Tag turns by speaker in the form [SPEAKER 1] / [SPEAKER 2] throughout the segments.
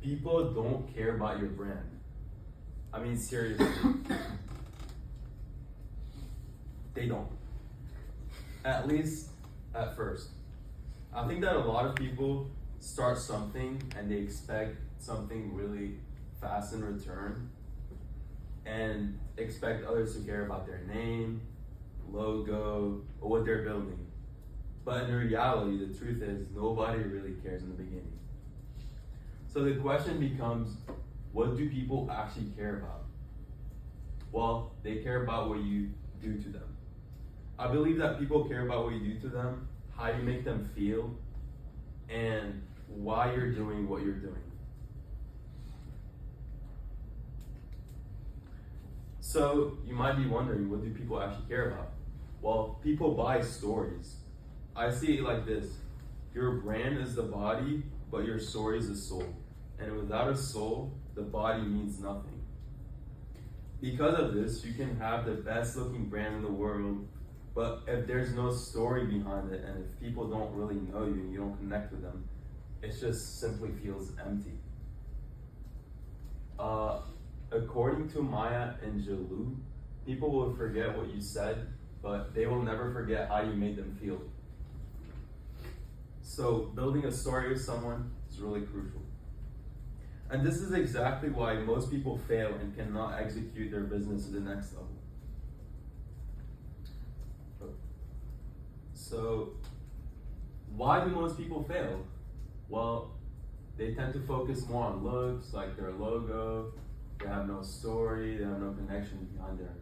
[SPEAKER 1] People don't care about your brand. I mean, seriously. They don't. At least at first. I think that a lot of people start something and they expect something really fast in return and expect others to care about their name, logo, or what they're building. But in reality, the truth is nobody really cares in the beginning. So the question becomes, what do people actually care about? Well, they care about what you do to them. I believe that people care about what you do to them, how you make them feel, and why you're doing what you're doing. So you might be wondering, what do people actually care about? Well, people buy stories. I see it like this. Your brand is the body, but your story is the soul. And without a soul, the body means nothing. Because of this, you can have the best looking brand in the world, but if there's no story behind it, and if people don't really know you and you don't connect with them, it just simply feels empty. According to Maya Angelou, people will forget what you said, but they will never forget how you made them feel. So building a story with someone is really crucial. And this is exactly why most people fail and cannot execute their business to the next level. So why do most people fail? Well, they tend to focus more on looks, like their logo. They have no story, they have no connection behind their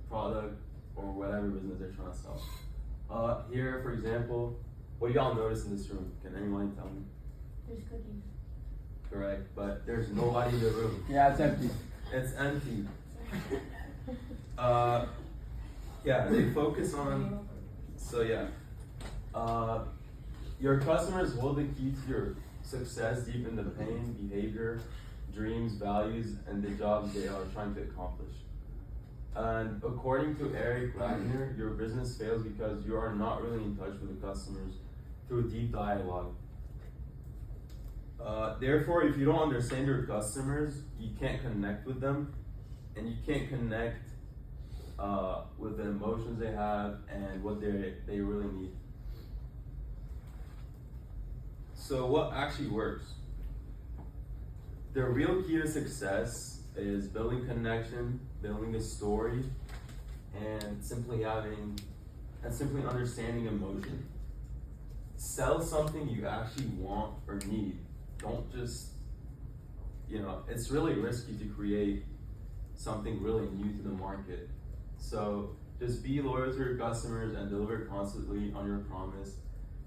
[SPEAKER 1] product or whatever business they're trying to sell. Here, for example, what do y'all notice in this room? Can anyone tell me?
[SPEAKER 2] There's cookies.
[SPEAKER 1] Correct, but there's nobody in the room.
[SPEAKER 3] Yeah, it's empty.
[SPEAKER 1] It's empty. Yeah, they focus on, so yeah. Your customers hold the key to your success deep in the pain, behavior, dreams, values, and the jobs they are trying to accomplish. And according to Eric Wagner, your business fails because you are not really in touch with the customers through deep dialogue. Therefore, if you don't understand your customers, you can't connect with them, and you can't connect with the emotions they have and what they really need. So what actually works? The real key to success is building connection, building a story, and simply understanding emotion. Sell something you actually want or need. Don't just, it's really risky to create something really new to the market. So just be loyal to your customers and deliver constantly on your promise.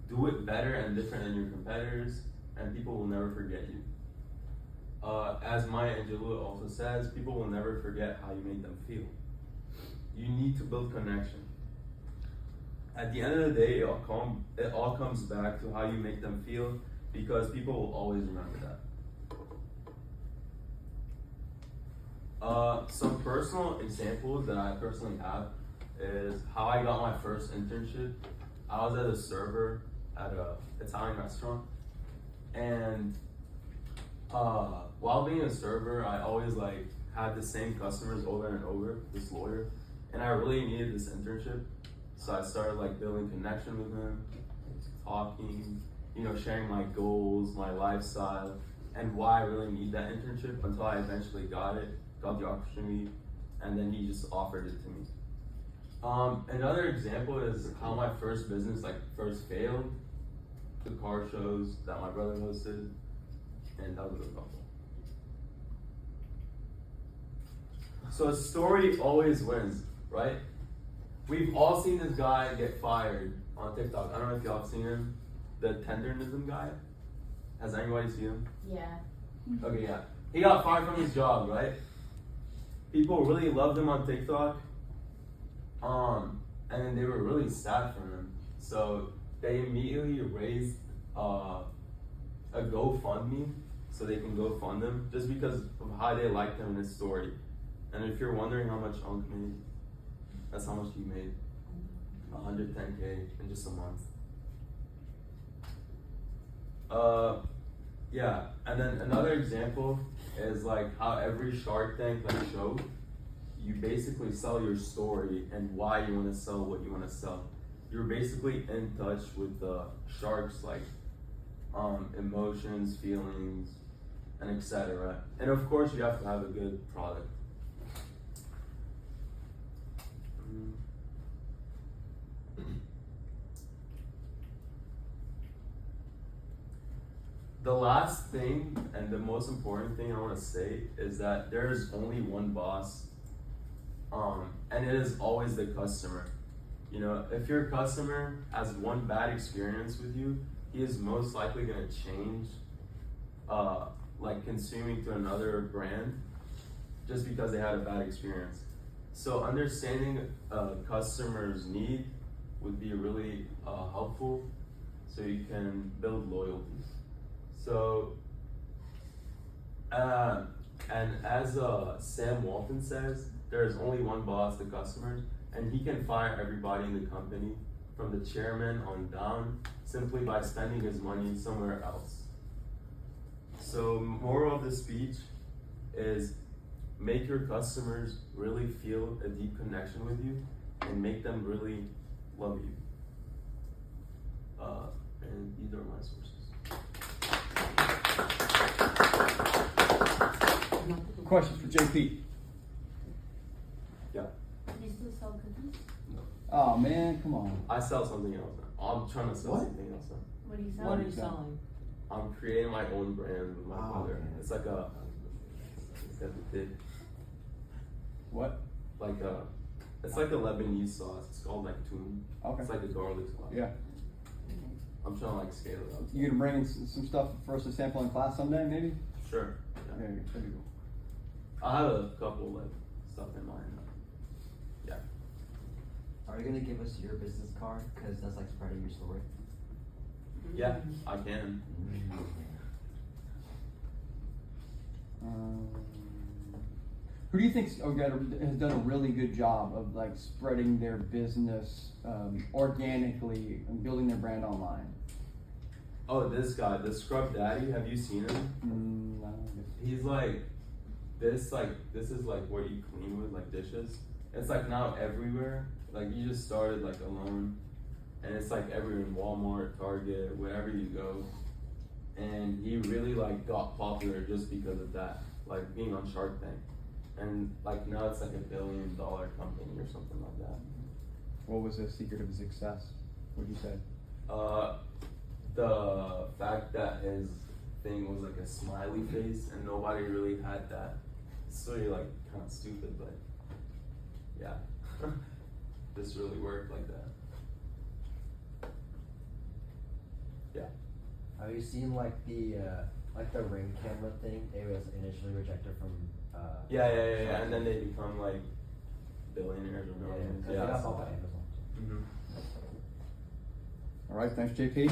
[SPEAKER 1] Do it better and different than your competitors, and people will never forget you. As Maya Angelou also says, people will never forget how you made them feel. You need to build connection. At the end of the day, it all comes back to how you make them feel, because people will always remember that. Some personal examples that I personally have is how I got my first internship. I was at a server at an Italian restaurant, and while being a server, I always had the same customers over and over, this lawyer, and I really needed this internship. So I started building connection with him, talking, sharing my goals, my lifestyle, and why I really need that internship, until I eventually got the opportunity, and then he just offered it to me. Another example is how my first business first failed, the car shows that my brother hosted, and that was a couple. So a story always wins, right? We've all seen this guy get fired on TikTok. I don't know if y'all have seen him. The tenderism guy. Has anybody seen him?
[SPEAKER 2] Yeah.
[SPEAKER 1] Okay, yeah. He got fired from his job, right? People really loved him on TikTok. And then they were really sad for him. So they immediately raised a GoFundMe so they can go fund him, just because of how they liked him in his story. And if you're wondering how much Unc made, that's how much he made. 110K in just a month. Yeah, and then another example is like how every Shark Tank like show, you basically sell your story and why you want to sell what you want to sell. You're basically in touch with the sharks like emotions, feelings, and etc. And of course, you have to have a good product. The last thing and the most important thing I want to say is that there is only one boss, and it is always the customer. You know, if your customer has one bad experience with you, he is most likely going to change, like consuming to another brand, just because they had a bad experience. So understanding a customer's need would be really helpful, so you can build loyalty. So, and as Sam Walton says, there is only one boss, the customers, and he can fire everybody in the company, from the chairman on down, simply by spending his money somewhere else. So, moral of the speech is make your customers really feel a deep connection with you, and make them really love you. And these are my sources.
[SPEAKER 2] Questions for JP?
[SPEAKER 1] Yeah.
[SPEAKER 3] You still sell cookies?
[SPEAKER 1] No.
[SPEAKER 2] Oh man, come on.
[SPEAKER 1] I sell something else now. I'm trying to sell
[SPEAKER 2] What?
[SPEAKER 1] something else now.
[SPEAKER 3] What do you sell?
[SPEAKER 2] What
[SPEAKER 4] What
[SPEAKER 2] are
[SPEAKER 4] are
[SPEAKER 2] you
[SPEAKER 4] you selling?
[SPEAKER 1] I'm creating my own brand with my
[SPEAKER 4] Oh,
[SPEAKER 1] brother.
[SPEAKER 4] okay.
[SPEAKER 1] It's like a, it's got the did,
[SPEAKER 2] What?
[SPEAKER 1] like a, it's like a Lebanese sauce. It's called like tune.
[SPEAKER 2] Okay.
[SPEAKER 1] It's like a garlic sauce.
[SPEAKER 2] Yeah.
[SPEAKER 1] I'm trying to like scale it up.
[SPEAKER 2] You gonna bring in some stuff for us to sample in class someday, maybe?
[SPEAKER 1] Sure. Yeah.
[SPEAKER 2] There you go.
[SPEAKER 1] I have a couple like stuff in mind. Yeah.
[SPEAKER 4] Are you gonna give us your business card? Cause that's like spreading your story.
[SPEAKER 1] Yeah, I can.
[SPEAKER 2] Who do you think has done a really good job of like spreading their business organically and building their brand online?
[SPEAKER 1] Oh, this guy, the Scrub Daddy. Have you seen him?
[SPEAKER 2] No.
[SPEAKER 1] He's like this is like what you clean with, like dishes. It's like now everywhere. Like you just started like alone, and it's like everywhere in Walmart, Target, wherever you go. And he really like got popular just because of that, like being on Shark Tank. And like now it's like $1 billion company or something like that.
[SPEAKER 2] What was the secret of his success? What'd you say?
[SPEAKER 1] The fact that his thing was like a smiley face and nobody really had that. It's really like kind of stupid, but yeah, this really worked like that. Yeah.
[SPEAKER 4] Have you seen like the Ring camera thing? It was initially rejected from.
[SPEAKER 1] Yeah, and then they become like billionaires or
[SPEAKER 4] Yeah,
[SPEAKER 1] millions.
[SPEAKER 4] they got bought by Amazon.
[SPEAKER 1] Mhm.
[SPEAKER 2] All right, thanks, JP.